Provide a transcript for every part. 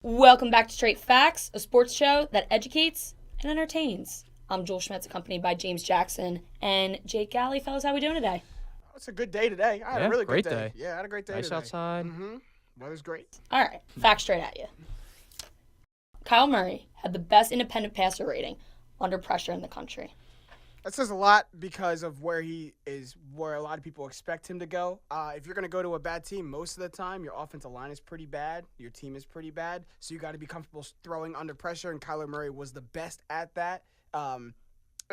Welcome back to Straight Facts, a sports show that educates and entertains. I'm Joel Schmetz, accompanied by James Jackson and Jake Galley. Fellas, how we doing today? It's a good day today. I had a really great good day. day. Yeah, I had a great day Nice today. outside. Weather's great. All right, facts straight at you. Kyle Murray had the best independent passer rating under pressure in the country. That says a lot because of where he is, where a lot of people expect him to go. If you're going to go to a bad team, most of the time, your offensive line is pretty bad. Your team is pretty bad. So you got to be comfortable throwing under pressure, and Kyler Murray was the best at that in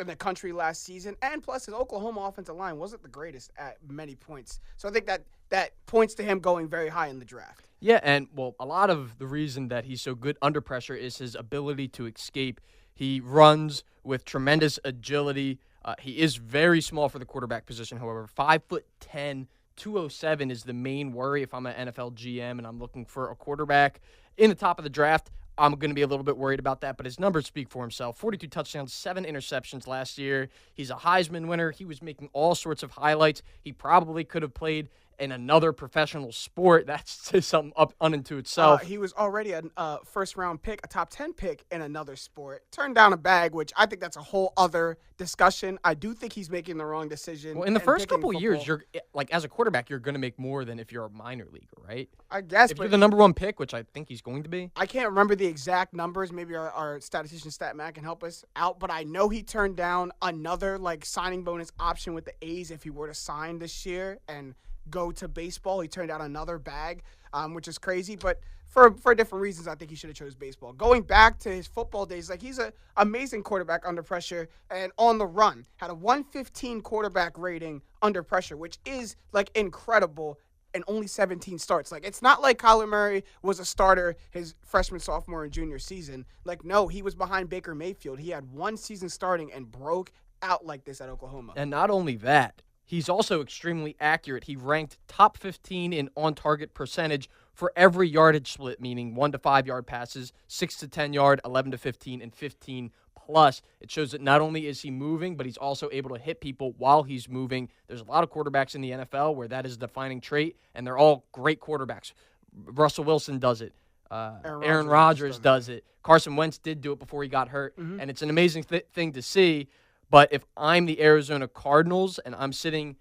the country last season. And plus, his Oklahoma offensive line wasn't the greatest at many points. So I think that points to him going very high in the draft. Yeah, and, well, a lot of the reason that he's so good under pressure is his ability to escape. He runs with tremendous agility. He is very small for the quarterback position, however. 5'10", 207 is the main worry if I'm an NFL GM and I'm looking for a quarterback in the top of the draft. I'm going to be a little bit worried about that, but his numbers speak for himself. 42 touchdowns, 7 interceptions last year. He's a Heisman winner. He was making all sorts of highlights. He probably could have played in another professional sport. That's something up unto itself. He was already a first-round pick, a top 10 pick in another sport. Turned down a bag, which I think that's a whole other discussion. I do think he's making the wrong decision. Well, in the first couple of years, you're as a quarterback, you're going to make more than if you're a minor leaguer, right? I guess. If you're the number one pick, which I think he's going to be. I can't remember the exact numbers. Maybe our statistician StatMac can help us out. But I know he turned down another signing bonus option with the A's if he were to sign this year and go to baseball. He turned down another bag, which is crazy. But for different reasons, I think he should have chose baseball. Going back to his football days, he's an amazing quarterback under pressure and on the run. Had a 115 quarterback rating under pressure, which is incredible. And only 17 starts. It's not like Kyler Murray was a starter his freshman, sophomore, and junior season. No, he was behind Baker Mayfield. He had one season starting and broke out like this at Oklahoma. And not only that, he's also extremely accurate. He ranked top 15 in on-target percentage for every yardage split, meaning 1 to 5 yard passes, 6 to 10 yard, 11 to 15, and 15 plus. It shows that not only is he moving, but he's also able to hit people while he's moving. There's a lot of quarterbacks in the NFL where that is a defining trait, and they're all great quarterbacks. Russell Wilson does it. Aaron Rodgers does it. Carson Wentz did do it before he got hurt, and it's an amazing thing to see. But if I'm the Arizona Cardinals and I'm sitting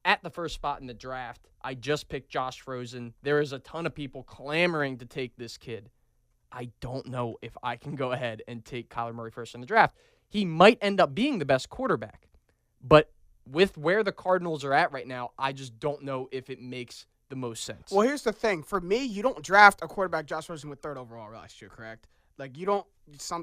at the first spot in the draft, I just picked Josh Rosen. There is a ton of people clamoring to take this kid. I don't know if I can go ahead and take Kyler Murray first in the draft. He might end up being the best quarterback. But with where the Cardinals are at right now, I just don't know if it makes the most sense. Well, here's the thing. For me, you don't draft a quarterback. Josh Rosen went 3rd overall last year, correct? You don't.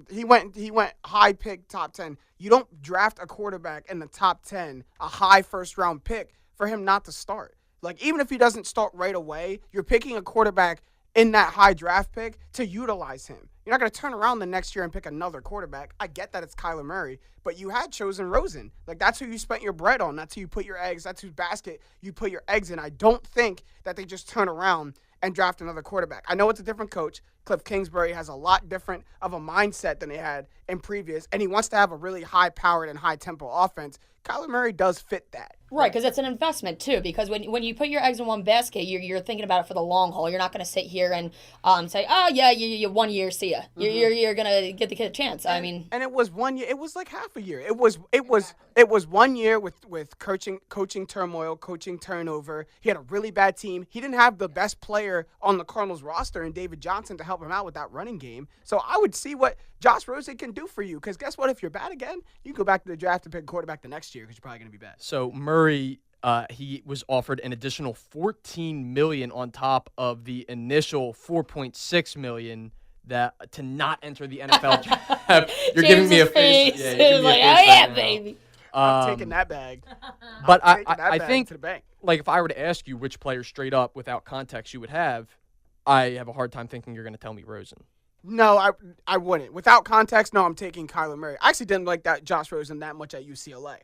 He went high pick, top 10. You don't draft a quarterback in the top 10, a high first-round pick, for him not to start. Even if he doesn't start right away, you're picking a quarterback in that high draft pick to utilize him. You're not going to turn around the next year and pick another quarterback. I get that it's Kyler Murray, but you had chosen Rosen. That's who you spent your bread on. That's who you put your eggs. That's whose basket you put your eggs in. I don't think that they just turn around and draft another quarterback. I know it's a different coach. Cliff Kingsbury has a lot different of a mindset than they had in previous, and he wants to have a really high-powered and high-tempo offense. Kyler Murray does fit that. Right, because it's an investment, too, because when you put your eggs in one basket, you're thinking about it for the long haul. You're not going to sit here and say, oh, yeah, you 1 year, see ya. You're going to get the kid a chance. And it was 1 year. It was half a year. It was 1 year with coaching turmoil, coaching turnover. He had a really bad team. He didn't have the best player on the Cardinals roster in David Johnson to help him out with that running game. So I would see what Josh Rosen can do for you, because guess what? If you're bad again, you can go back to the draft and pick a quarterback the next year because you're probably going to be bad. So Murray, he was offered an additional $14 million on top of the initial $4.6 million that to not enter the NFL draft. You're giving me a face. Yeah, you're giving me a face oh yeah, baby. I'm taking that bag. But I think, to the bank. If I were to ask you which player straight up without context you would have, I have a hard time thinking you're going to tell me Rosen. No, I wouldn't. Without context, no, I'm taking Kyler Murray. I actually didn't like that Josh Rosen that much at UCLA.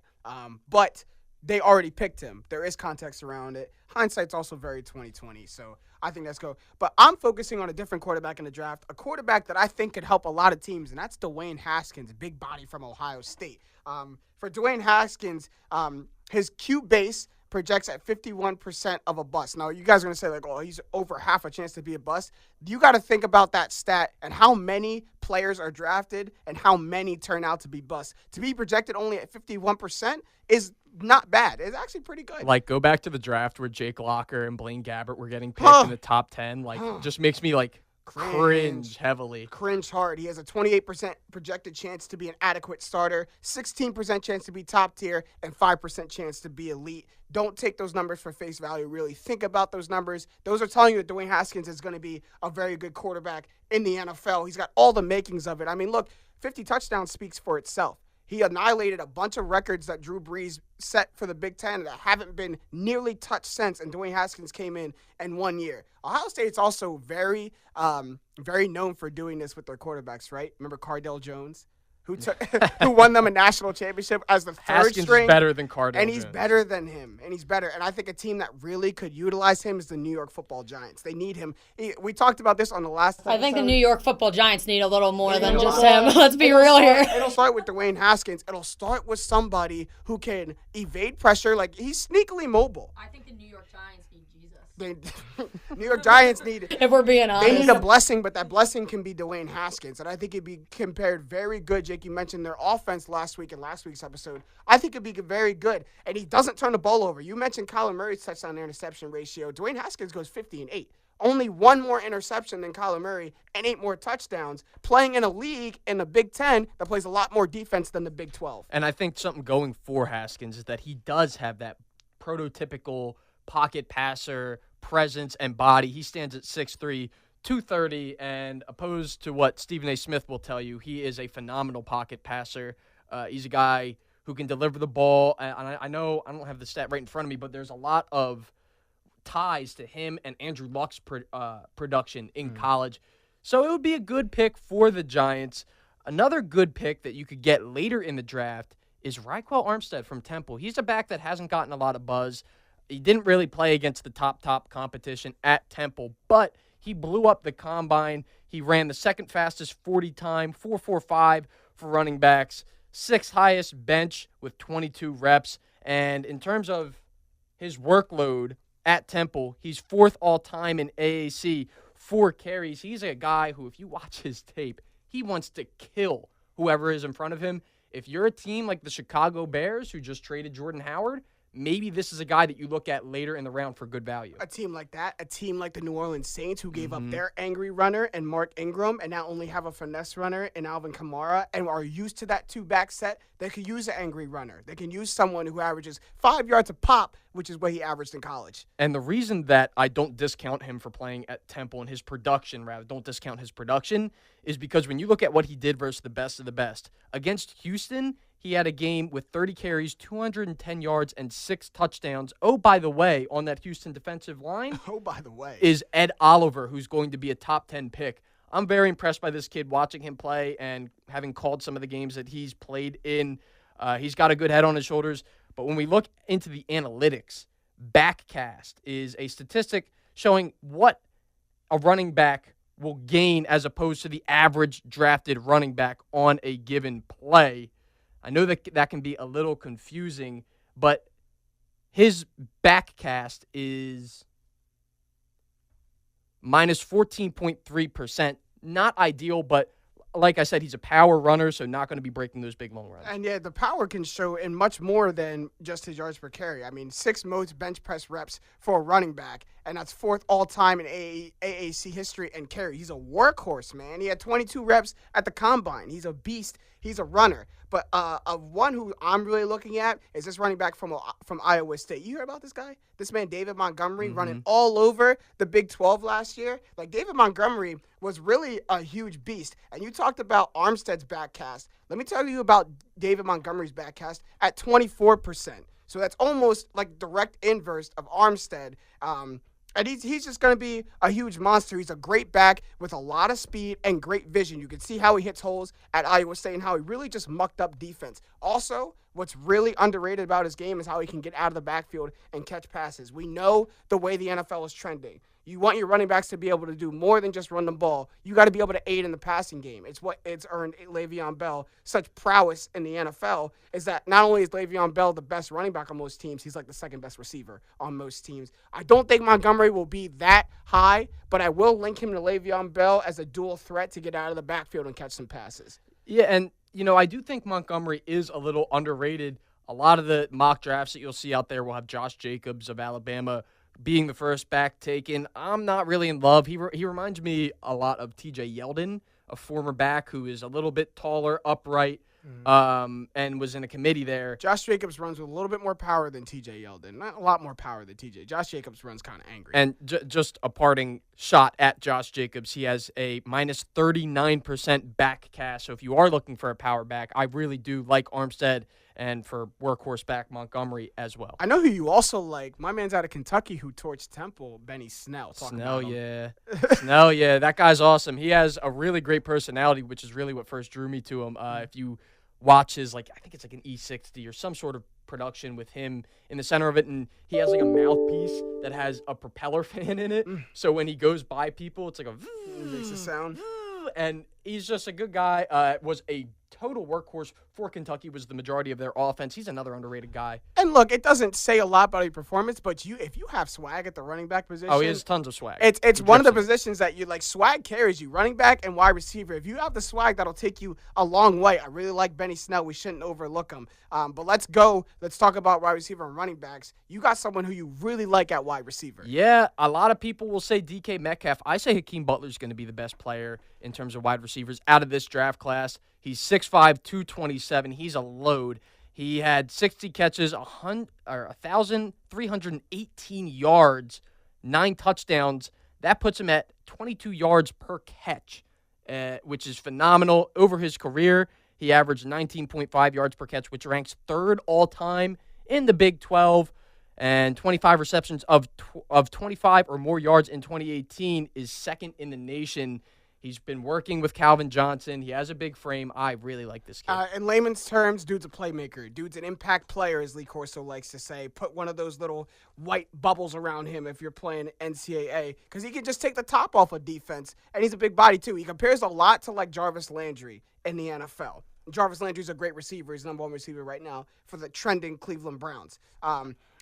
But they already picked him. There is context around it. Hindsight's also very 2020, so I think that's go. But I'm focusing on a different quarterback in the draft, a quarterback that I think could help a lot of teams, and that's Dwayne Haskins, big body from Ohio State. For Dwayne Haskins, his cute base projects at 51% of a bust. Now, you guys are going to say, like, oh, he's over half a chance to be a bust. You got to think about that stat and how many players are drafted and how many turn out to be busts. To be projected only at 51% is not bad. It's actually pretty good. Like, go back to the draft where Jake Locker and Blaine Gabbert were getting picked in the top 10. Like, just makes me, like, cringe heavily. Cringe hard. He has a 28% projected chance to be an adequate starter, 16% chance to be top tier, and 5% chance to be elite. Don't take those numbers for face value. Really think about those numbers. Those are telling you that Dwayne Haskins is going to be a very good quarterback in the NFL. He's got all the makings of it. I mean, look, 50 touchdowns speaks for itself. He annihilated a bunch of records that Drew Brees set for the Big Ten that haven't been nearly touched since, and Dwayne Haskins came in 1 year. Ohio State's also very known for doing this with their quarterbacks, right? Remember Cardale Jones, who won them a national championship as the third Haskins string? is better than Cardale And he's Jones. better than him, and he's better. And I think a team that really could utilize him is the New York Football Giants. They need him. We talked about this on the last episode. I think the New York Football Giants need a little more than just him. Let's be real here. It'll start with Dwayne Haskins. It'll start with somebody who can evade pressure. Like, he's sneakily mobile. I think the New York Giants need Jesus. New York Giants need If we're being honest. They need a blessing, but that blessing can be Dwayne Haskins. And I think it'd be compared very good. Jake, you mentioned their offense last week in last week's episode. I think it'd be very good. And he doesn't turn the ball over. You mentioned Kyler Murray's touchdown to interception ratio. Dwayne Haskins goes 50-8. Only one more interception than Kyler Murray and 8 more touchdowns, playing in a league in the Big Ten that plays a lot more defense than the Big 12. And I think something going for Haskins is that he does have that prototypical pocket passer presence and body. He stands at 6'3", 230, and opposed to what Stephen A. Smith will tell you, he is a phenomenal pocket passer. He's a guy who can deliver the ball. And I know I don't have the stat right in front of me, but there's a lot of ties to him and Andrew Luck's production in college. So it would be a good pick for the Giants. Another good pick that you could get later in the draft is Raquel Armstead from Temple. He's a back that hasn't gotten a lot of buzz. He didn't really play against the top competition at Temple, but he blew up the combine. He ran the second fastest 40 time, 4.45 for running backs, 6th highest bench with 22 reps. And in terms of his workload at Temple, he's 4th all-time in AAC, 4 carries. He's a guy who, if you watch his tape, he wants to kill whoever is in front of him. If you're a team like the Chicago Bears, who just traded Jordan Howard, maybe this is a guy that you look at later in the round for good value. A team like that, a team like the New Orleans Saints, who gave up their angry runner and Mark Ingram and now only have a finesse runner in Alvin Kamara and are used to that 2-back set, they could use an angry runner. They can use someone who averages 5 yards a pop, which is what he averaged in college. And the reason that I don't discount him for playing at Temple and his production, don't discount his production, is because when you look at what he did versus the best of the best, against Houston, he had a game with 30 carries, 210 yards, and 6 touchdowns. Oh, by the way, on that Houston defensive line is Ed Oliver, who's going to be a top 10 pick. I'm very impressed by this kid, watching him play and having called some of the games that he's played in. He's got a good head on his shoulders. But when we look into the analytics, backcast is a statistic showing what a running back will gain as opposed to the average drafted running back on a given play. I know that can be a little confusing, but his backcast is minus 14.3%. Not ideal, but like I said, he's a power runner, so not going to be breaking those big long runs. And yeah, the power can show in much more than just his yards per carry. I mean, 6 most bench press reps for a running back, and that's 4th all-time in AAC history and carry. He's a workhorse, man. He had 22 reps at the combine. He's a beast. He's a runner. But one who I'm really looking at is this running back from Iowa State. You hear about this guy? This man, David Montgomery, running all over the Big 12 last year. Like, David Montgomery was really a huge beast. And you talked about Armstead's backcast. Let me tell you about David Montgomery's backcast at 24%. So that's almost like direct inverse of Armstead. And he's just going to be a huge monster. He's a great back with a lot of speed and great vision. You can see how he hits holes at Iowa State and how he really just mucked up defense. Also, what's really underrated about his game is how he can get out of the backfield and catch passes. We know the way the NFL is trending. You want your running backs to be able to do more than just run the ball. You got to be able to aid in the passing game. It's what it's earned Le'Veon Bell such prowess in the NFL, is that not only is Le'Veon Bell the best running back on most teams, he's like the second best receiver on most teams. I don't think Montgomery will be that high, but I will link him to Le'Veon Bell as a dual threat to get out of the backfield and catch some passes. Yeah, and, I do think Montgomery is a little underrated. A lot of the mock drafts that you'll see out there will have Josh Jacobs of Alabama being the first back taken. I'm not really in love. He reminds me a lot of TJ Yeldon, a former back who is a little bit taller, upright, and was in a committee there. Josh Jacobs runs with a little bit more power than TJ Yeldon. Not a lot more power than TJ. Josh Jacobs runs kind of angry. And just a parting shot at Josh Jacobs, he has a minus 39% back cast. So if you are looking for a power back, I really do like Armstead, and for workhorse back Montgomery as well. I know who you also like. My man's out of Kentucky who torched Temple, Benny Snell. Snell, yeah. That guy's awesome. He has a really great personality, which is really what first drew me to him. If you watch his, I think it's like an E60 or some sort of production with him in the center of it, and he has like a mouthpiece that has a propeller fan in it. So when he goes by people, it's like It makes a sound. And he's just a good guy. Was a total workhorse for Kentucky, was the majority of their offense. He's another underrated guy. And look, it doesn't say a lot about your performance, but if you have swag at the running back position, oh, he has tons of swag. It's one of the positions that you like. Swag carries you, running back and wide receiver. If you have the swag, that'll take you a long way. I really like Benny Snell. We shouldn't overlook him. But let's talk about wide receiver and running backs. You got someone who you really like at wide receiver. Yeah, a lot of people will say DK Metcalf. I say Hakeem Butler's going to be the best player in terms of wide receivers out of this draft class. He's 6'5", 227. He's a load. He had 60 catches, 1,318 yards, 9 touchdowns. That puts him at 22 yards per catch, which is phenomenal. Over his career, he averaged 19.5 yards per catch, which ranks third all-time in the Big 12. And 25 receptions of 25 or more yards in 2018 is second in the nation. He's been working with Calvin Johnson. He has a big frame. I really like this kid. In layman's terms, dude's a playmaker. Dude's an impact player, as Lee Corso likes to say. Put one of those little white bubbles around him if you're playing NCAA, because he can just take the top off of defense, and he's a big body, too. He compares a lot to, Jarvis Landry in the NFL. Jarvis Landry's a great receiver. He's the number one receiver right now for the trending Cleveland Browns.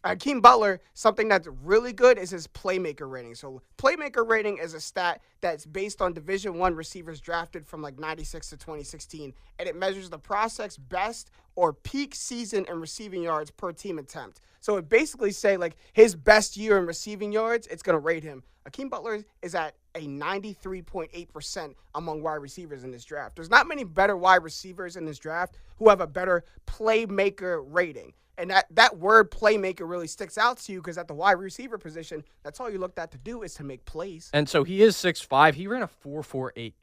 Hakeem Butler, something that's really good is his playmaker rating. So playmaker rating is a stat that's based on Division I receivers drafted from 96 to 2016, and it measures the prospect's best or peak season in receiving yards per team attempt. So it basically say his best year in receiving yards, it's going to rate him. Hakeem Butler is at a 93.8% among wide receivers in this draft. There's not many better wide receivers in this draft who have a better playmaker rating. And that word playmaker really sticks out to you because at the wide receiver position, that's all you looked at to do is to make plays. And so he is 6'5". He ran a 4.48.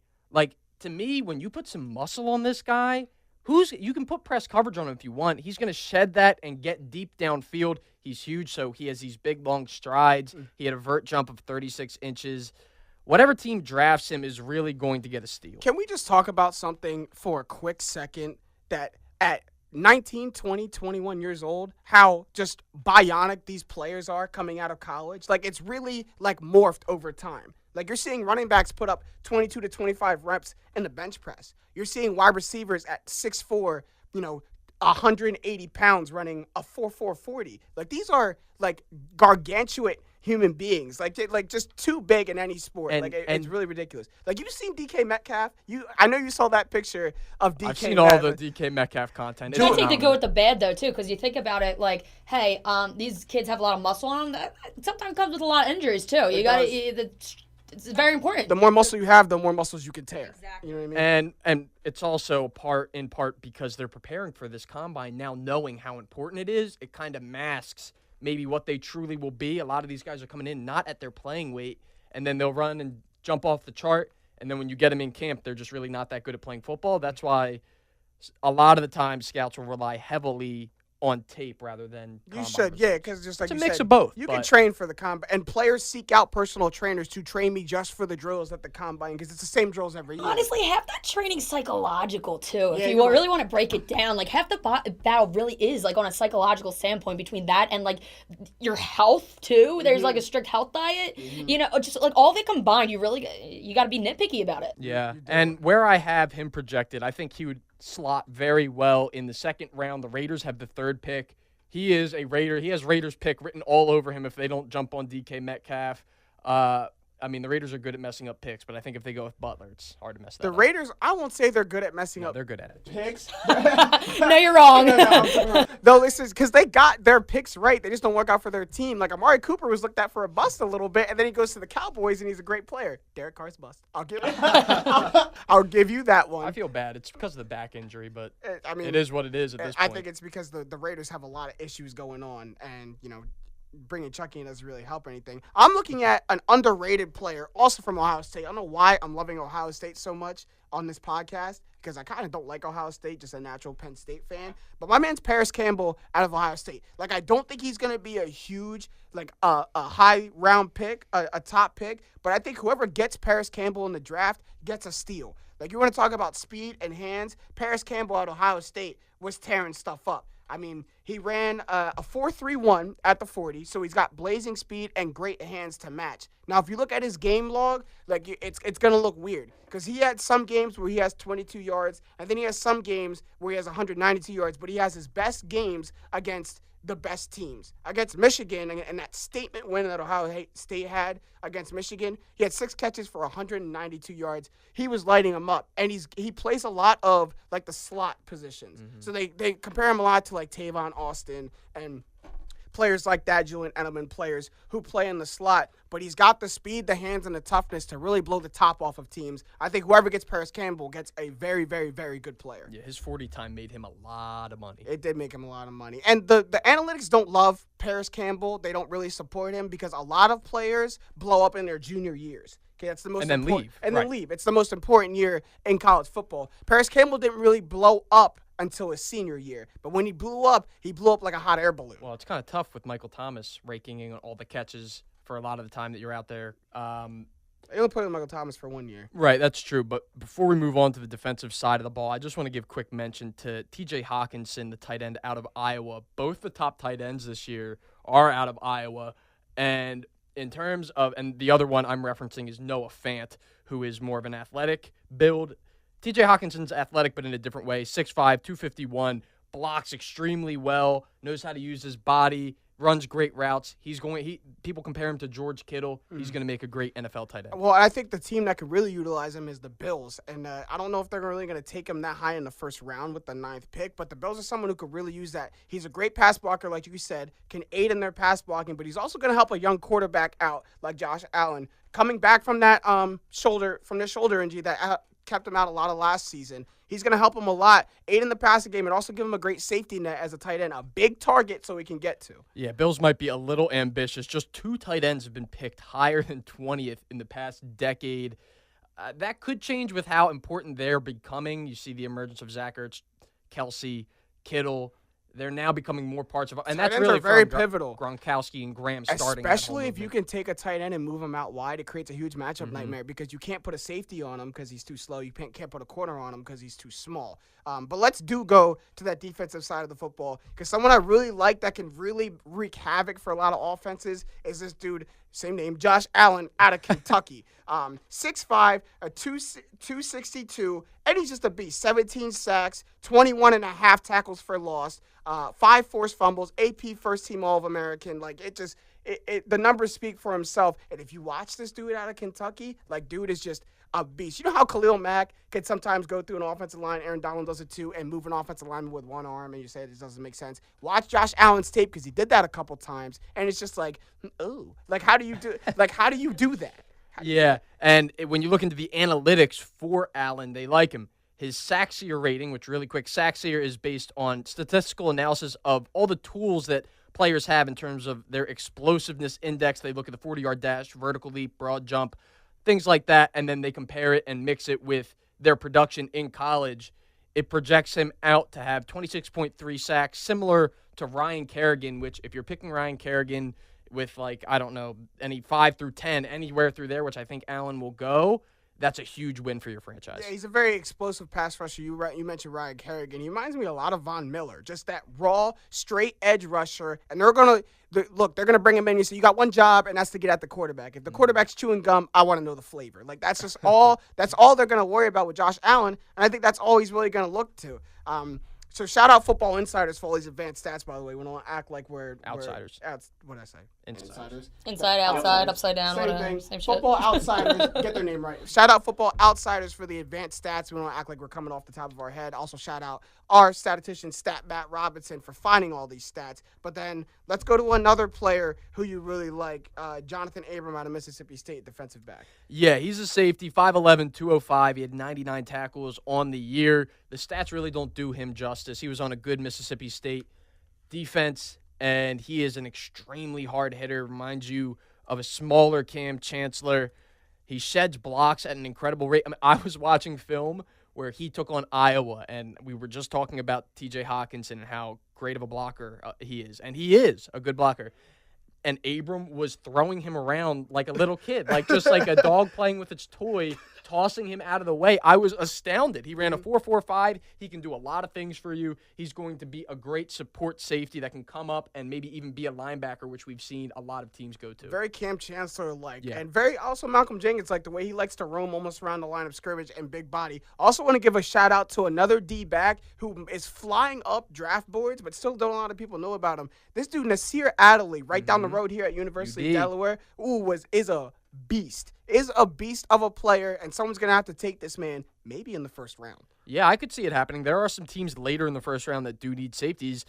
To me, when you put some muscle on this guy, you can put press coverage on him if you want. He's going to shed that and get deep downfield. He's huge, so he has these big, long strides. He had a vert jump of 36 inches. Whatever team drafts him is really going to get a steal. Can we just talk about something for a quick second that at 19, 20, 21 years old, how just bionic these players are coming out of college? It's really morphed over time. You're seeing running backs put up 22 to 25 reps in the bench press. You're seeing wide receivers at 6'4", 180 pounds running a 4.40. These are gargantuan human beings, just too big in any sport. It's really ridiculous. You've seen DK Metcalf. I know you saw that picture of DK. I've seen all the DK Metcalf content. You take the good with the bad though too, because you think about it hey, these kids have a lot of muscle on them. That sometimes comes with a lot of injuries too. It's very important. The more muscle you have, the more muscles you can tear. Exactly. You know what I mean? And it's also in part because they're preparing for this combine now, knowing how important it is. It kind of masks maybe what they truly will be. A lot of these guys are coming in not at their playing weight, and then they'll run and jump off the chart. And then when you get them in camp, they're just really not that good at playing football. That's why a lot of the time scouts will rely heavily on tape rather than You combine should, results. yeah, because just like It's a you mix said, of both, you can but- train for the combine, and players seek out personal trainers to train me just for the drills at the combine because it's the same drills every year. Honestly, half that training's psychological too. If Yeah, you you're really right. want to break it down, like half the battle really is like on a psychological standpoint between that and like your health too. There's like a strict health diet, you know, just like all of it combined. You got to be nitpicky about it. Yeah, You do. and where I have him projected, I think he would slot very well in the second round. The Raiders have the third pick. He is a Raider. He has Raiders pick written all over him if they don't jump on DK Metcalf. I mean, the Raiders are good at messing up picks, but I think if they go with Butler, it's hard to mess that The up. Raiders, I won't say they're good at messing No, up they're good at it. picks. No, you're wrong. No, this is because they got their picks right. They just don't work out for their team. Like Amari Cooper was looked at for a bust a little bit, and then he goes to the Cowboys and he's a great player. Derek Carr's bust. I'll give you that one. I feel bad. It's because of the back injury, but I mean, it is what it is at this I point. think it's because the Raiders have a lot of issues going on, and bringing Chucky in doesn't really help anything. I'm looking at an underrated player, also from Ohio State. I don't know why I'm loving Ohio State so much on this podcast, because I kind of don't like Ohio State, just a natural Penn State fan. But my man's Paris Campbell out of Ohio State. Like, I don't think he's going to be a huge, like, a high round pick, a top pick. But I think whoever gets Paris Campbell in the draft gets a steal. Like, you want to talk about speed and hands? Paris Campbell out of Ohio State was tearing stuff up. I mean, he ran a 4.31 at the 40, so he's got blazing speed and great hands to match. Now, if you look at his game log, like it's going to look weird because he had some games where he has 22 yards, and then he has some games where he has 192 yards, but he has his best games against the best teams. Against Michigan, and that statement win that Ohio State had against Michigan, he had 6 catches for 192 yards. He was lighting them up, and he plays a lot of like the slot positions. So they compare him a lot to like Tavon Austin and players like that, Julian Edelman, players who play in the slot, but he's got the speed, the hands, and the toughness to really blow the top off of teams. I think whoever gets Paris Campbell gets a very, very, very good player. Yeah, his 40 time made him a lot of money. It did make him a lot of money. And the analytics don't love Paris Campbell. They don't really support him because a lot of players blow up in their junior years. Okay, that's the most And then important. leave, And then right. leave. It's the most important year in college football. Paris Campbell didn't really blow up until his senior year. But when he blew up like a hot air balloon. Well, it's kind of tough with Michael Thomas raking in all the catches for a lot of the time that you're out there. They only played with Michael Thomas for 1 year. Right, that's true. But before we move on to the defensive side of the ball, I just want to give quick mention to T.J. Hawkinson, the tight end out of Iowa. Both the top tight ends this year are out of Iowa. And in terms of, and the other one I'm referencing is Noah Fant, who is more of an athletic build. T.J. Hawkinson's athletic, but in a different way. 6'5", 251, blocks extremely well, knows how to use his body, runs great routes. People compare him to George Kittle. He's going to make a great NFL tight end. Well, I think the team that could really utilize him is the Bills. And I don't know if they're really going to take him that high in the first round with the 9th pick, but the Bills are someone who could really use that. He's a great pass blocker, like you said, can aid in their pass blocking, but he's also going to help a young quarterback out like Josh Allen. Coming back from that shoulder injury that kept him out a lot of last season. He's going to help him a lot, aid in the passing game, and also give him a great safety net as a tight end, a big target so he can get to. Yeah, Bills might be a little ambitious. Just 2 tight ends have been picked higher than 20th in the past decade. That could change with how important they're becoming. You see the emergence of Zach Ertz, Kelsey, Kittle. They're now becoming more parts of, and Tight that's ends really are very from pivotal. Gronkowski and Graham starting. that Especially whole if you movement. can take a tight end and move him out wide, it creates a huge matchup nightmare because you can't put a safety on him because he's too slow. You can't put a corner on him because he's too small. But let's go to that defensive side of the football because someone I really like that can really wreak havoc for a lot of offenses is this dude, same name, Josh Allen out of Kentucky. 6'5", 262, and he's just a beast. 17 sacks, 21 and a half tackles for loss, 5 forced fumbles, AP first-team All-American. Like, the numbers speak for himself. And if you watch this dude out of Kentucky, like, dude is just a beast. You know how Khalil Mack can sometimes go through an offensive line, Aaron Donald does it too, and move an offensive lineman with one arm, and you say this doesn't make sense. Watch Josh Allen's tape because he did that a couple times, and it's just like, ooh, like how do you do that? Yeah, and when you look into the analytics for Allen, they like him. His Saxier rating, which really quick, Saxier is based on statistical analysis of all the tools that players have in terms of their explosiveness index. They look at the 40-yard dash, vertical leap, broad jump, things like that, and then they compare it and mix it with their production in college. It projects him out to have 26.3 sacks, similar to Ryan Kerrigan, which if you're picking Ryan Kerrigan with, like, I don't know, any 5 through 10, anywhere through there, which I think Allen will go, that's a huge win for your franchise. Yeah, he's a very explosive pass rusher. You mentioned Ryan Kerrigan. He reminds me a lot of Von Miller, just that raw, straight edge rusher. And they're going to bring him in. You say, you got one job, and that's to get at the quarterback. If the quarterback's chewing gum, I want to know the flavor. Like, that's just all they're going to worry about with Josh Allen. And I think that's all he's really going to look to. So shout out Football Insiders for all these advanced stats, by the way. We don't act like we're outsiders. What did I say? Insiders. Inside, outside, upside down, Same whatever. thing. Same Football shit. Outsiders, get their name right. Shout out Football Outsiders for the advanced stats. We don't act like we're coming off the top of our head. Also shout out our statistician, Matt Robinson, for finding all these stats. But then let's go to another player who you really like, Jonathan Abram out of Mississippi State, defensive back. Yeah, he's a safety, 5'11", 205. He had 99 tackles on the year. The stats really don't do him justice. He was on a good Mississippi State defense, and he is an extremely hard hitter. Reminds you of a smaller Cam Chancellor. He sheds blocks at an incredible rate. I mean, I was watching film where he took on Iowa, and we were just talking about T.J. Hawkinson and how great of a blocker he is. And he is a good blocker. And Abram was throwing him around like a little kid, like just like a dog playing with its toy, tossing him out of the way. I was astounded. He ran a 4.45. He can do a lot of things for you. He's going to be a great support safety that can come up and maybe even be a linebacker, which we've seen a lot of teams go to. Very Cam Chancellor-like. Yeah. And very also Malcolm Jenkins, like the way he likes to roam almost around the line of scrimmage and big body. Also want to give a shout-out to another D-back who is flying up draft boards, but still don't a lot of people know about him. This dude, Nasir Adderley, right down the road here at University of Delaware, is a beast. Is a beast of a player, and someone's going to have to take this man maybe in the first round. Yeah, I could see it happening. There are some teams later in the first round that do need safeties.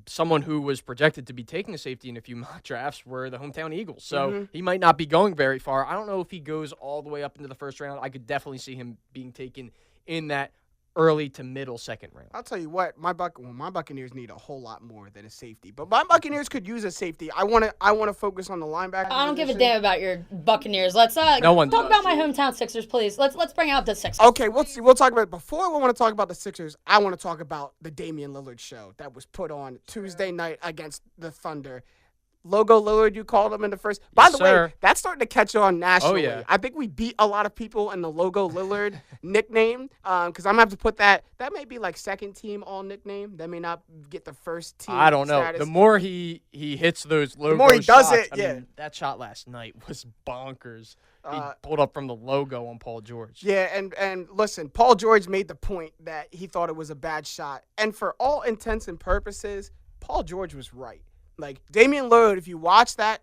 Someone who was projected to be taking a safety in a few mock drafts were the hometown Eagles. So he might not be going very far. I don't know if he goes all the way up into the first round. I could definitely see him being taken in that early to middle second round. I'll tell you what, my Buccaneers need a whole lot more than a safety. But my Buccaneers could use a safety. I want to focus on the linebacker. I don't give a position. damn about your Buccaneers. Let's No one talk does. about my hometown Sixers, please. Let's bring out the Sixers. Okay, we'll see. We'll talk about it. Before we want to talk about the Sixers, I want to talk about the Damian Lillard show that was put on Tuesday night against the Thunder. Logo Lillard, you called him in the first. By the way, that's starting to catch on nationally. Oh, yeah. I think we beat a lot of people in the Logo Lillard nickname because I'm going to have to put that. That may be like second team all nickname. That may not get the first team I don't know. status. The more he hits those logo more he does shots, it, yeah. mean, that shot last night was bonkers. He Uh, pulled up from the logo on Paul George. Yeah, and listen, Paul George made the point that he thought it was a bad shot. And for all intents and purposes, Paul George was right. Like Damian Lillard, if you watch that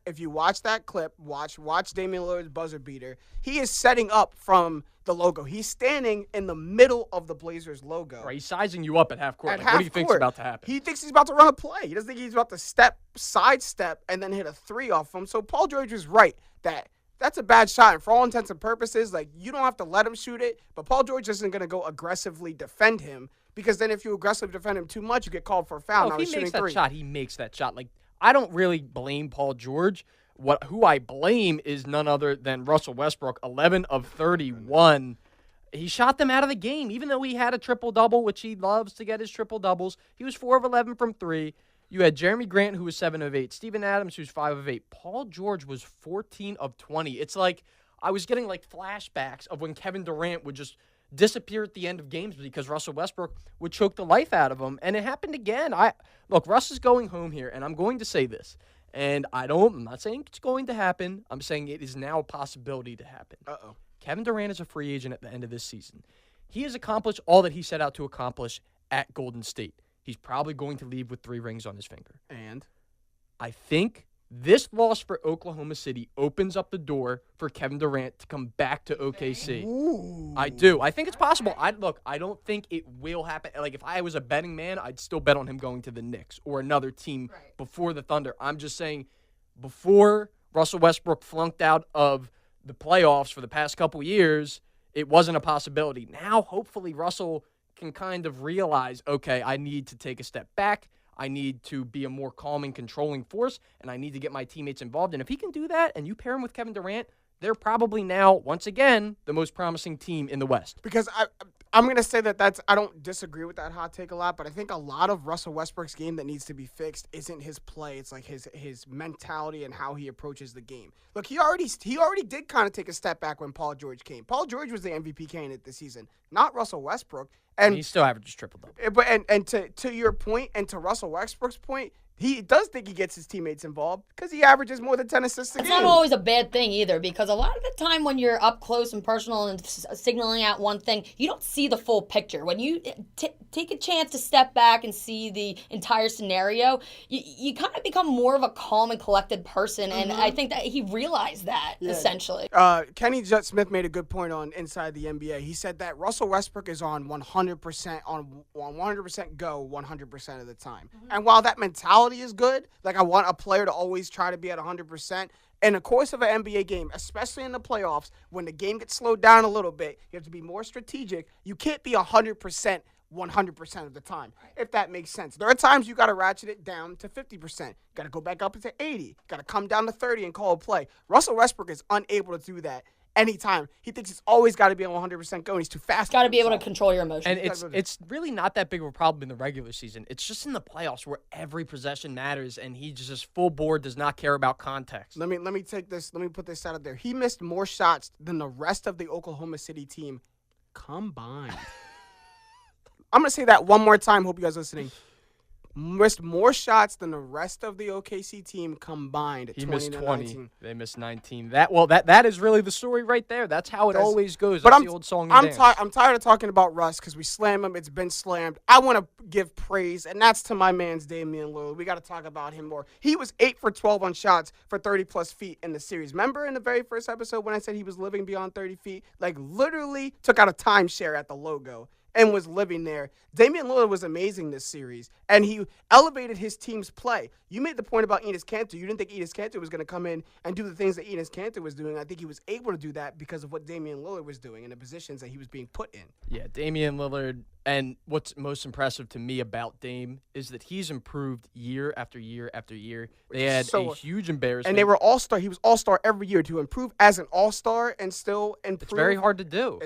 clip, watch Damian Lillard's buzzer beater. He is setting up from the logo. He's standing in the middle of the Blazers logo. Right, he's sizing you up at half court. At Like, half what do you think's court. about to happen? He thinks he's about to run a play. He doesn't think he's about to sidestep, and then hit a three off him. So Paul George was right that that's a bad shot. And for all intents and purposes, like you don't have to let him shoot it. But Paul George isn't going to go aggressively defend him because then if you aggressively defend him too much, you get called for a foul. No, Now if he's he shooting makes that three. shot, he makes that shot. Like, I don't really blame Paul George. Who I blame is none other than Russell Westbrook, 11 of 31. He shot them out of the game, even though he had a triple-double, which he loves to get his triple-doubles. He was 4 of 11 from 3. You had Jeremy Grant, who was 7 of 8. Steven Adams, who's 5 of 8. Paul George was 14 of 20. It's like I was getting like flashbacks of when Kevin Durant would just disappear at the end of games because Russell Westbrook would choke the life out of him. And it happened again. Look, Russ is going home here, and I'm going to say this. And I'm not saying it's going to happen. I'm saying it is now a possibility to happen. Uh-oh. Kevin Durant is a free agent at the end of this season. He has accomplished all that he set out to accomplish at Golden State. He's probably going to leave with 3 rings on his finger. And I think this loss for Oklahoma City opens up the door for Kevin Durant to come back to OKC. ooh. I do. I think it's possible. I don't think it will happen. Like, if I was a betting man, I'd still bet on him going to the Knicks or another team before the Thunder. I'm just saying, before Russell Westbrook flunked out of the playoffs for the past couple years, it wasn't a possibility. Now, hopefully, Russell can kind of realize, okay, I need to take a step back. I need to be a more calming, controlling force, and I need to get my teammates involved. And if he can do that and you pair him with Kevin Durant, they're probably now, once again, the most promising team in the West. Because I'm going to say that's – I don't disagree with that hot take a lot, but I think a lot of Russell Westbrook's game that needs to be fixed isn't his play. It's like his mentality and how he approaches the game. Look, he already did kind of take a step back when Paul George came. Paul George was the MVP candidate this season, not Russell Westbrook. And he still averages triple-double. But to your point and to Russell Westbrook's point, he does think he gets his teammates involved because he averages more than 10 assists a game. It's not always a bad thing either, because a lot of the time when you're up close and personal and signaling out one thing, you don't see the full picture. When you take a chance to step back and see the entire scenario, you kind of become more of a calm and collected person, and I think that he realized that, essentially. Kenny Judd Smith made a good point on Inside the NBA. He said that Russell Westbrook is on 100% on 100% go 100% of the time. And while that mentality is good, like I want a player to always try to be at 100%, in the course of an NBA game, especially in the playoffs, when the game gets slowed down a little bit, you have to be more strategic. You can't be 100% of the time, if that makes sense. There are times you got to ratchet it down to 50%. Got to go back up to 80. Got to come down to 30 and call a play. Russell Westbrook is unable to do that anytime. He thinks it's always got to be on 100% go, and he's too fast. Got to be able to control your emotions. And it's really not that big of a problem in the regular season. It's just in the playoffs where every possession matters, and he just full board does not care about context. Let me put this out there. He missed more shots than the rest of the Oklahoma City team combined. I'm going to say that one more time. Hope you guys are listening. Missed more shots than the rest of the OKC team combined. He missed 20. They missed 19. That is really the story right there. That's how it always goes. That's the old song and dance. I'm tired of talking about Russ because we slam him. It's been slammed. I want to give praise, and that's to my man's Damian Lillard. We got to talk about him more. He was 8 for 12 on shots for 30-plus feet in the series. Remember in the very first episode when I said he was living beyond 30 feet? Like, literally took out a timeshare at the logo and was living there. Damian Lillard was amazing this series, and he elevated his team's play. You made the point about Enes Kanter. You didn't think Enes Kanter was going to come in and do the things that Enes Kanter was doing. I think he was able to do that because of what Damian Lillard was doing and the positions that he was being put in. Yeah, Damian Lillard, and what's most impressive to me about Dame is that he's improved year after year after year. They had a huge embarrassment. And they were all-star. He was all-star every year. To improve as an all-star and still improve. It's very hard to do.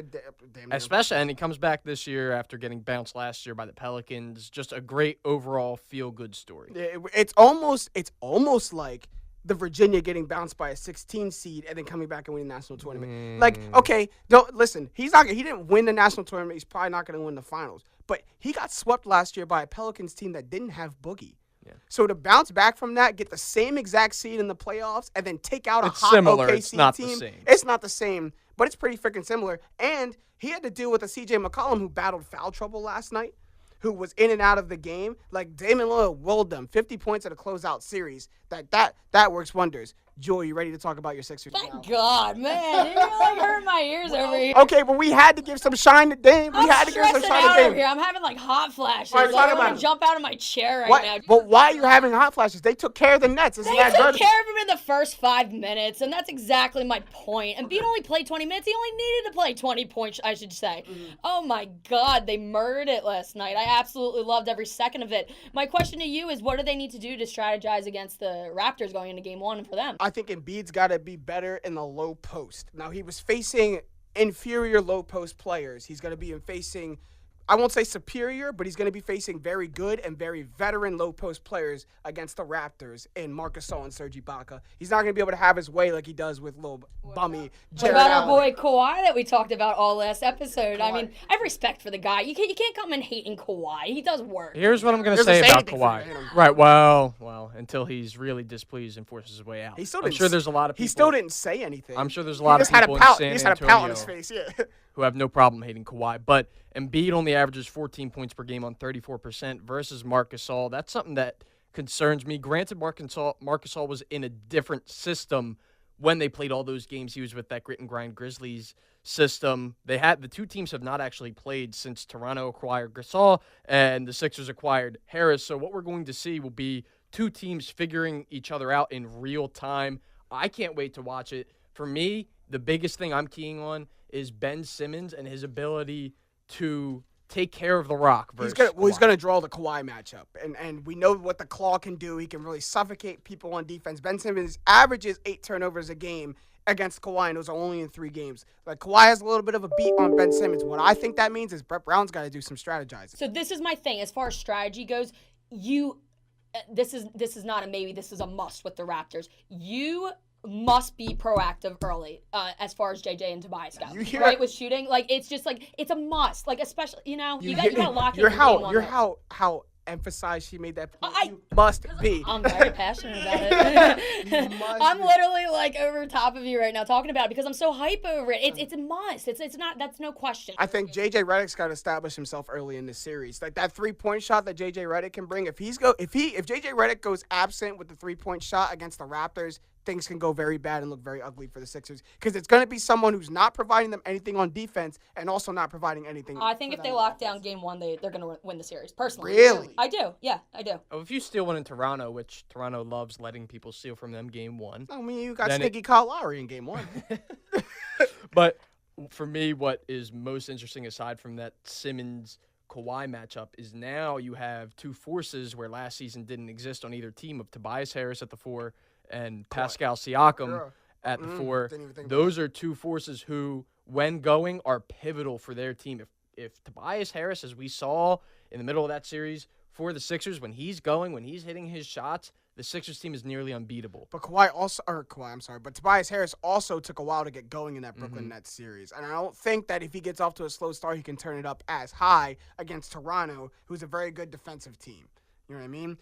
Especially, and he comes back this year after getting bounced last year by the Pelicans. Just a great overall feel-good story. It's almost like the Virginia getting bounced by a 16 seed and then coming back and winning the national tournament. Like, okay, don't listen. He didn't win the national tournament. He's probably not going to win the finals. But he got swept last year by a Pelicans team that didn't have Boogie. Yeah. So to bounce back from that, get the same exact seed in the playoffs, and then take out a hot OKC team. It's not the same, but it's pretty freaking similar. And he had to deal with a CJ McCollum who battled foul trouble last night, who was in and out of the game. Like, Damian Lillard willed them 50 points at a closeout series. That works wonders. Joy, you ready to talk about your Sixers? Thank God, man. You really hurt my ears over here. Okay, but we had to give some shine to Dame. I'm having like hot flashes. Right, I want to jump out of my chair right now. But why are you having hot flashes? They took care of the Nets. Isn't that good? They took care of him in the first 5 minutes, and that's exactly my point. And Embiid only played 20 minutes. He only needed to play 20 points, I should say. Oh, my God. They murdered it last night. I absolutely loved every second of it. My question to you is, what do they need to do to strategize against the Raptors going into Game 1 for them? I think Embiid's got to be better in the low post. Now, he was facing inferior low post players. He's going to be facing, I won't say superior, but he's going to be facing very good and very veteran low post players against the Raptors in Marc Gasol and Serge Ibaka. He's not going to be able to have his way like he does with little bummy Jared What about Allen. our boy Kawhi that we talked about all last episode? I mean, I have respect for the guy. You can't come and hating Kawhi. He does work. Here's what I'm going to say about Kawhi. Right, well, until he's really displeased and forces his way out. I'm sure there's a lot of people. He still didn't say anything. I'm sure there's a lot of people in San He just had a pout on his face, who have no problem hating Kawhi. But Embiid only averages 14 points per game on 34% versus Marc Gasol. That's something that concerns me. Granted, Marc Gasol was in a different system when they played all those games. He was with that grit and grind Grizzlies system. The two teams have not actually played since Toronto acquired Gasol and the Sixers acquired Harris. So what we're going to see will be two teams figuring each other out in real time. I can't wait to watch it. For me, the biggest thing I'm keying on is Ben Simmons and his ability to take care of the rock versus he's going to draw the Kawhi matchup. And we know what the claw can do. He can really suffocate people on defense. Ben Simmons averages 8 turnovers a game against Kawhi, and those are only in 3 games. Like, Kawhi has a little bit of a beat on Ben Simmons. What I think that means is Brett Brown's got to do some strategizing. So this is my thing. As far as strategy goes, this is not a maybe. This is a must with the Raptors. You must be proactive early as far as JJ and Tobias go. Right, with shooting, like it's just like it's a must. Like especially you got to lock in. How emphasized she made that point. You must be. I'm very passionate about it. I'm literally like over top of you right now talking about it because I'm so hype over it. It's a must. It's not. That's no question. I think JJ Redick's got to establish himself early in this series. Like that 3-point shot that JJ Redick can bring. If JJ Redick goes absent with the 3-point shot against the Raptors, things can go very bad and look very ugly for the Sixers because it's going to be someone who's not providing them anything on defense and also not providing anything. I think if they lock down game 1, they're going to win the series. Personally, really, I do. Yeah, I do. Oh, if you steal one in Toronto, which Toronto loves letting people steal from them game 1. I mean, you got sneaky Kyle Lowry in game 1. But for me, what is most interesting aside from that Simmons-Kawhi matchup is now you have 2 forces where last season didn't exist on either team of Tobias Harris at the 4 and Pascal Siakam at the 4. Those are 2 forces who, when going, are pivotal for their team. If Tobias Harris, as we saw in the middle of that series for the Sixers, when he's hitting his shots, the Sixers team is nearly unbeatable. But but Tobias Harris also took a while to get going in that Brooklyn Nets series. And I don't think that if he gets off to a slow start, he can turn it up as high against Toronto, who's a very good defensive team. You know what I mean?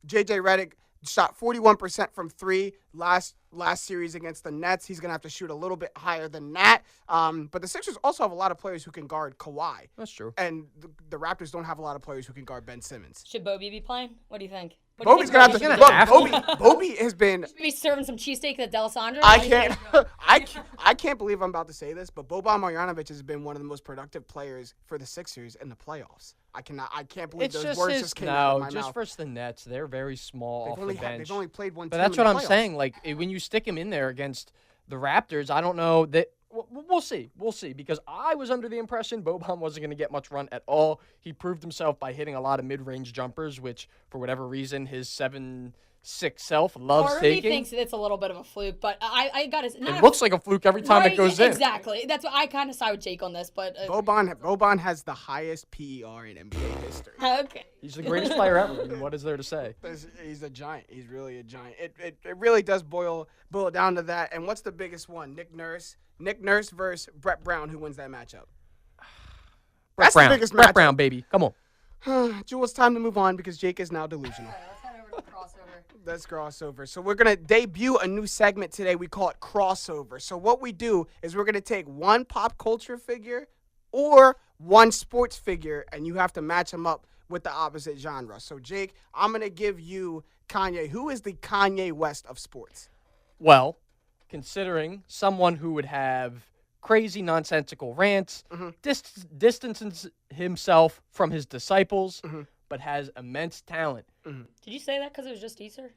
JJ Redick shot 41% from 3 last series against the Nets. He's going to have to shoot a little bit higher than that. But the Sixers also have a lot of players who can guard Kawhi. That's true. And the Raptors don't have a lot of players who can guard Ben Simmons. Should Bobby be playing? What do you think? Bobby's going to have to. Bobby has been. Should be serving some cheesesteak at D'Alessandro. I can't believe I'm about to say this, but Boban Marjanovic has been one of the most productive players for the Sixers in the playoffs. I can't believe those words just came out of my mouth. Just versus the Nets, they're very small off the bench. They've only played one but team that's in what the I'm playoffs. saying. Like when you stick him in there against the Raptors, I don't know that. We'll see. We'll see. Because I was under the impression Boban wasn't going to get much run at all. He proved himself by hitting a lot of mid-range jumpers, which, for whatever reason, his 7'6" self loves taking. He thinks it's a little bit of a fluke, but I got to. It looks like a fluke every time it goes in. Exactly. That's what I kind of side with Jake on this, but Boban has the highest PER in NBA history. Okay. He's the greatest player ever. I mean, what is there to say? He's a giant. He's really a giant. It really does boil down to that. And what's the biggest one? Nick Nurse versus Brett Brown. Who wins that matchup? That's the biggest matchup. Brett Brown, baby. Come on. Jewel, it's time to move on because Jake is now delusional. All right, let's head over to crossover. Let's crossover. So we're going to debut a new segment today. We call it crossover. So what we do is we're going to take one pop culture figure or one sports figure, and you have to match them up with the opposite genre. So, Jake, I'm going to give you Kanye. Who is the Kanye West of sports? Well, considering someone who would have crazy, nonsensical rants, distances himself from his disciples, but has immense talent. Did you say that because it was just Easter?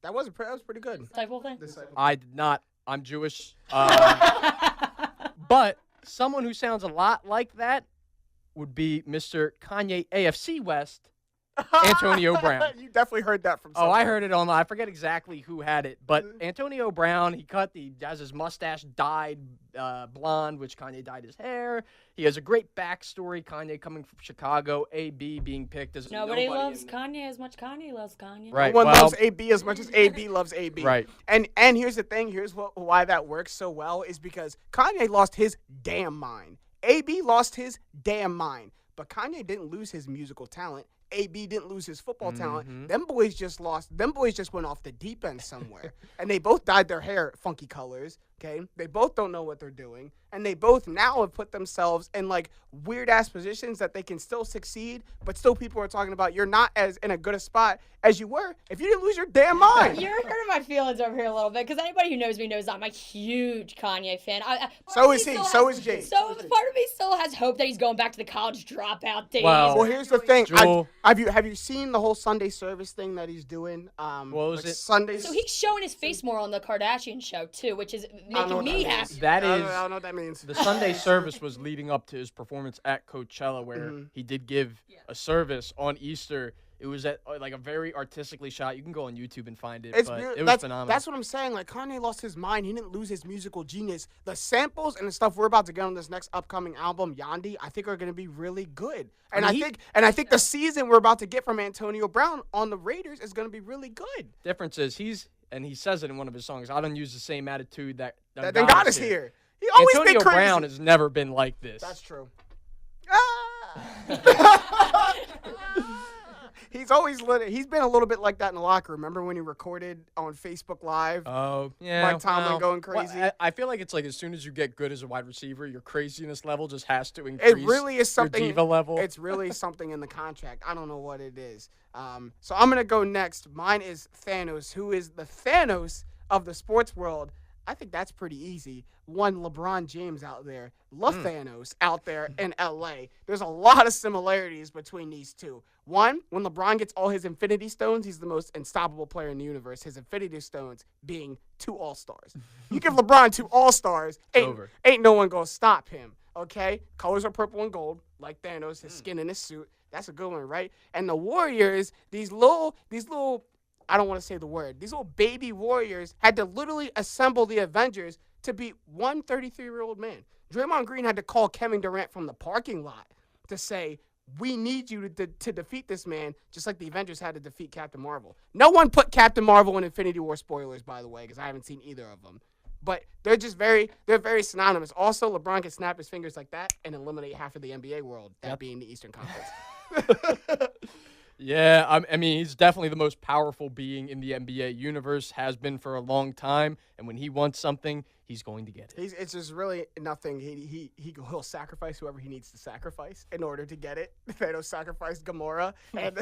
That was pretty good. Disciple thing? I did not. I'm Jewish. But someone who sounds a lot like that would be Mr. Kanye AFC West, Antonio Brown. You definitely heard that from someone. Oh, I heard it online. I forget exactly who had it, but Antonio Brown, he has his mustache dyed blonde, which Kanye dyed his hair. He has a great backstory. Kanye coming from Chicago, AB being picked as nobody loves Kanye as much Kanye loves Kanye. Right. No one loves AB as much as AB loves AB. Right. And here's the thing. Here's why that works so well is because Kanye lost his damn mind. AB lost his damn mind. But Kanye didn't lose his musical talent. AB didn't lose his football talent. Them boys just went off the deep end somewhere. And they both dyed their hair funky colors. Okay, they both don't know what they're doing, and they both now have put themselves in like weird ass positions that they can still succeed, but still people are talking about you're not as in a good a spot as you were if you didn't lose your damn mind. You're hurting my feelings over here a little bit because anybody who knows me knows I'm a huge Kanye fan. So is he. So is Jake. So part of me still has hope that he's going back to the college dropout days. Well, here's the thing. Joel, have you seen the whole Sunday service thing that he's doing? What was it? Sundays. So he's showing his face more on the Kardashian show too, which is making me happy. That is. I don't know what that means. The Sunday service was leading up to his performance at Coachella, where he did give a service on Easter It was at like a very artistically shot. You can go on YouTube and find it, It's but real- it was that's, phenomenal. That's what I'm saying. Like, Kanye lost his mind. He didn't lose his musical genius. The samples and the stuff we're about to get on this next upcoming album, Yandi, I think are going to be really good. And I think the season we're about to get from Antonio Brown on the Raiders is going to be really good. Difference is he says it in one of his songs. I don't use the same attitude that That got us here. He always Antonio been crazy. Brown has never been like this. That's true. He's always he's been a little bit like that in the locker room. Remember when he recorded on Facebook Live? Oh, yeah. Mike Tomlin going crazy. Well, I feel like it's like as soon as you get good as a wide receiver, your craziness level just has to increase. It really is something. Your diva level. It's really something in the contract. I don't know what it is. So I'm gonna go next. Mine is Thanos, who is the Thanos of the sports world. I think that's pretty easy. One LeBron James out there, Thanos out there in LA. There's a lot of similarities between these two. One, when LeBron gets all his Infinity Stones, he's the most unstoppable player in the universe. His Infinity Stones being 2 All-Stars. You give LeBron 2 All-Stars, ain't no one gonna stop him. Okay, colors are purple and gold, like Thanos. His skin in his suit. That's a good one, right? And the Warriors, these little. I don't want to say the word. These little baby warriors had to literally assemble the Avengers to beat one 33-year-old man. Draymond Green had to call Kevin Durant from the parking lot to say, we need you to defeat this man, just like the Avengers had to defeat Captain Marvel. No one put Captain Marvel in Infinity War spoilers, by the way, because I haven't seen either of them. But they're very synonymous. Also, LeBron can snap his fingers like that and eliminate half of the NBA world, that being the Eastern Conference. Yeah, I mean, he's definitely the most powerful being in the NBA universe, has been for a long time, and when he wants something, he's going to get it. It's just really nothing. He'll sacrifice whoever he needs to sacrifice in order to get it. Thanos sacrificed Gamora, and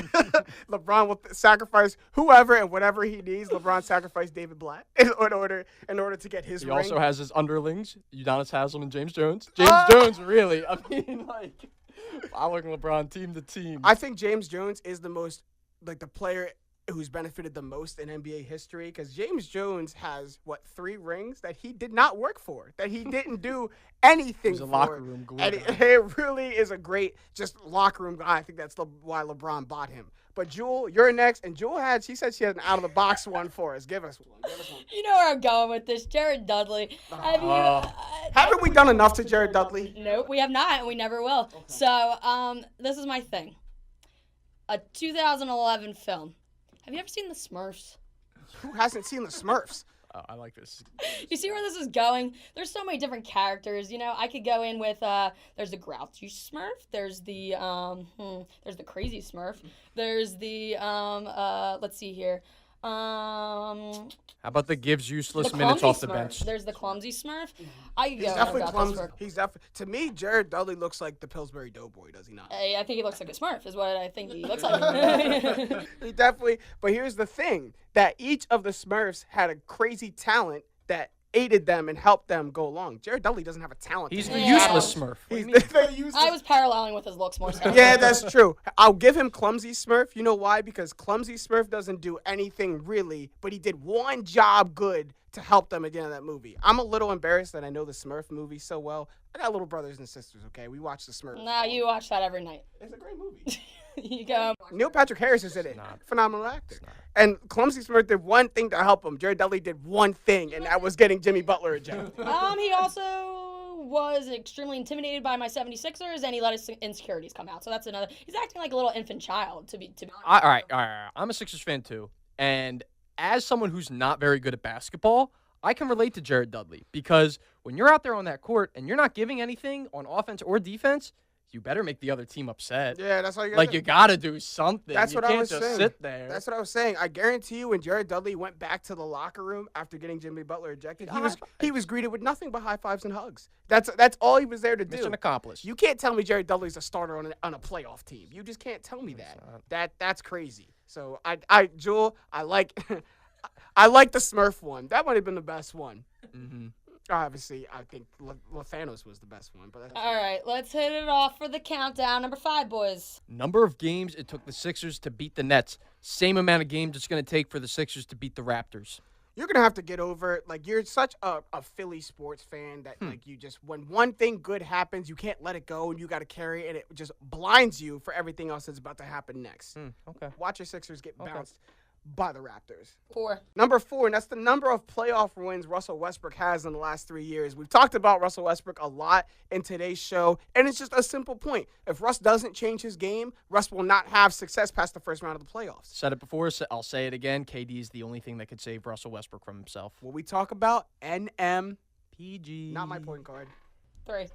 LeBron will sacrifice whoever and whatever he needs. LeBron sacrificed David Blatt in order to get his He ring. also has his underlings, Udonis Haslem and James Jones. Jones, really. I mean, like, following LeBron team to team. I think James Jones is the most, like, the player who's benefited the most in NBA history, because James Jones has, 3 rings that he did not work for, that he didn't do anything He's a for. locker room glue And guy. it really is a great, just locker room guy. I think that's why LeBron bought him. But Jewel, you're next, and Jewel she said she has an out-of-the-box one for us. Give us one. You know where I'm going with this. Jared Dudley. Haven't we done enough to Jared Dudley? Nope, we have not, and we never will. Okay. So, this is my thing. A 2011 film. Have you ever seen The Smurfs? Who hasn't seen The Smurfs? Oh, I like this. You see where this is going? There's so many different characters. You know, I could go in with there's the grouchy Smurf. There's the crazy Smurf. There's the let's see here. How about the gives useless the minutes off the Smurf. bench? There's the clumsy Smurf. I could He's go definitely about clumsy. this He's definitely, to me, Jared Dudley looks like the Pillsbury Doughboy, does he not? I think he looks like a Smurf, is what I think he looks like. He definitely. But here's the thing: that each of the Smurfs had a crazy talent that aided them and helped them go along. Jared Dudley doesn't have a talent. He's that the he useless has. Smurf. He's the useless. I was paralleling with his looks more so. Yeah, that's true. I'll give him Clumsy Smurf. You know why? Because Clumsy Smurf doesn't do anything really, but he did one job good to help them at the end of that movie. I'm a little embarrassed that I know the Smurf movie so well. I got little brothers and sisters, okay? We watch the Smurfs. Nah, you watch that every night. It's a great movie. You go. Neil Patrick Harris is in it. Phenomenal actor. And Clumsy Smurf did one thing to help him. Jared Dudley did one thing, and that was getting Jimmy Butler a job. He also was extremely intimidated by my 76ers, and he let his insecurities come out. So that's another. He's acting like a little infant child, to be All right. I'm a Sixers fan too, and as someone who's not very good at basketball, I can relate to Jared Dudley, because when you're out there on that court and you're not giving anything on offense or defense, you better make the other team upset. Yeah, that's all you got to do. You got to do something. That's what I was saying. You can't just sit there. That's what I was saying. I guarantee you when Jared Dudley went back to the locker room after getting Jimmy Butler ejected, he was greeted with nothing but high fives and hugs. That's all he was there to do. Mission accomplished. You can't tell me Jared Dudley's a starter on a playoff team. You just can't tell me that. That's crazy. So Jewel, I like I like the Smurf one. That might have been the best one. Mm-hmm. Obviously, I think Thanos was the best one. But all right, let's hit it off for the countdown. Number 5, boys. Number of games it took the Sixers to beat the Nets. Same amount of games it's going to take for the Sixers to beat the Raptors. You're gonna have to get over it. Like, you're such a Philly sports fan that like you just, when one thing good happens, you can't let it go and you got to carry it, and it just blinds you for everything else that's about to happen next. Okay. Watch your Sixers get bounced by the Raptors. 4. Number 4, and that's the number of playoff wins Russell Westbrook has in the last 3 years. We've talked about Russell Westbrook a lot in today's show, and it's just a simple point. If Russ doesn't change his game, Russ will not have success past the first round of the playoffs. Said it before, so I'll say it again. KD is the only thing that could save Russell Westbrook from himself. What we talk about, PG. not my point guard. 3.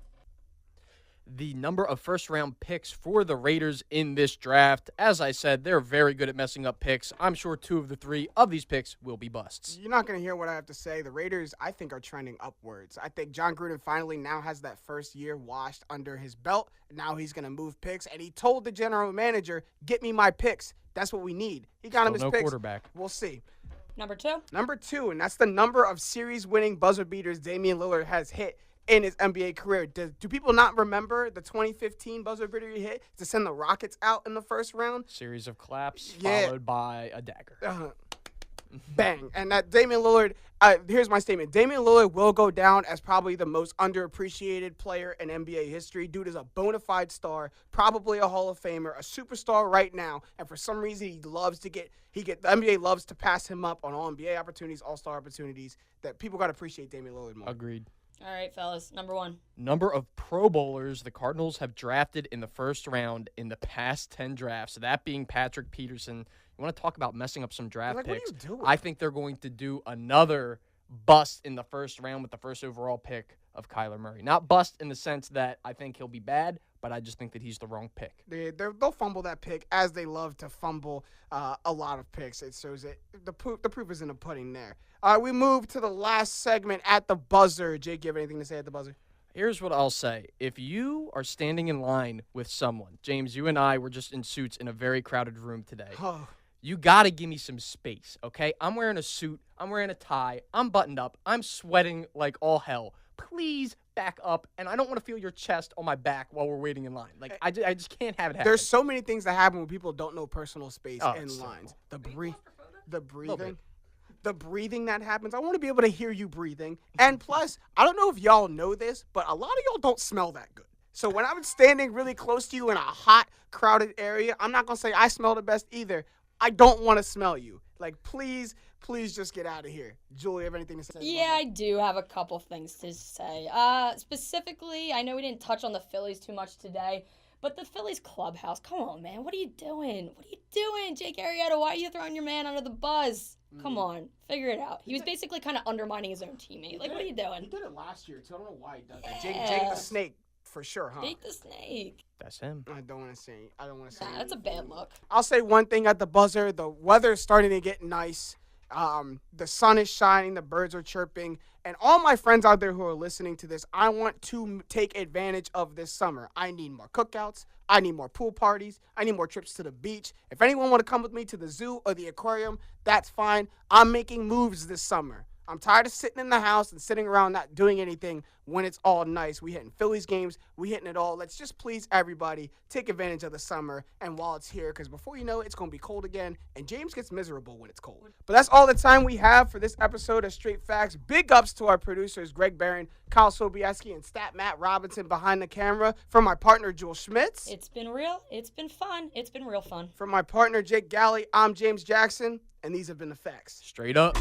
The number of first-round picks for the Raiders in this draft. As I said, they're very good at messing up picks. I'm sure 2 of the 3 of these picks will be busts. You're not going to hear what I have to say. The Raiders, I think, are trending upwards. I think John Gruden finally now has that first year washed under his belt. Now he's going to move picks, and he told the general manager, get me my picks. That's what we need. He got him his no picks. Quarterback. We'll see. Number 2. Number 2, and that's the number of series-winning buzzer beaters Damian Lillard has hit in his NBA career. Do people not remember the 2015 buzzer beater he hit to send the Rockets out in the first round? Series of claps Yeah. followed by a dagger. Bang. And that Damian Lillard, here's my statement. Damian Lillard will go down as probably the most underappreciated player in NBA history. Dude is a bona fide star, probably a Hall of Famer, a superstar right now. And for some reason, the NBA loves to pass him up on all NBA opportunities, all-star opportunities. That people got to appreciate Damian Lillard more. Agreed. All right, fellas. Number 1. Number of Pro Bowlers the Cardinals have drafted in the first round in the past 10 drafts. That being Patrick Peterson. You want to talk about messing up some draft Like, picks? what are you doing? I think they're going to do another bust in the first round with the first overall pick of Kyler Murray. Not bust in the sense that I think he'll be bad, but I just think that he's the wrong pick. They'll fumble that pick as they love to fumble a lot of picks. It shows it. The proof is in the pudding there. We move to the last segment at the buzzer. Jake, you have anything to say at the buzzer? Here's what I'll say. If you are standing in line with someone, James, you and I were just in suits in a very crowded room today. Oh. You got to give me some space, okay? I'm wearing a suit. I'm wearing a tie. I'm buttoned up. I'm sweating like all hell. Please back up, and I don't want to feel your chest on my back while we're waiting in line. Like, I just can't have it happen. There's so many things that happen when people don't know personal space in it's so lines. cool. The breathing. The breathing that happens. I want to be able to hear you breathing. And plus, I don't know if y'all know this, but a lot of y'all don't smell that good. So when I'm standing really close to you in a hot, crowded area, I'm not going to say I smell the best either. I don't want to smell you. Like, please just get out of here. Julie, have anything to say? Yeah, I do have a couple things to say. Specifically, I know we didn't touch on the Phillies too much today, but the Phillies clubhouse, come on, man. What are you doing? What are you doing, Jake Arrieta? Why are you throwing your man under the bus? Come on, figure it out. He was basically kind of undermining his own teammate. Like, what are you doing? He did it last year, too. I don't know why he does that. Yeah. Jake the Snake, for sure, huh? Jake the Snake. That's him. I don't want to say. Nah, that's a bad look. I'll say one thing at the buzzer. The weather's starting to get nice. The sun is shining. The birds are chirping. And all my friends out there who are listening to this, I want to take advantage of this summer. I need more cookouts. I need more pool parties. I need more trips to the beach. If anyone want to come with me to the zoo or the aquarium, that's fine. I'm making moves this summer. I'm tired of sitting in the house and sitting around not doing anything when it's all nice. We hitting Phillies games. We hitting it all. Let's just please everybody take advantage of the summer and while it's here, because before you know it, it's going to be cold again, and James gets miserable when it's cold. But that's all the time we have for this episode of Straight Facts. Big ups to our producers, Greg Barron, Kyle Sobieski, and Stat Matt Robinson behind the camera. From my partner, Jules Schmitz. It's been real. It's been fun. It's been real fun. From my partner, Jake Galley, I'm James Jackson, and these have been the facts. Straight up.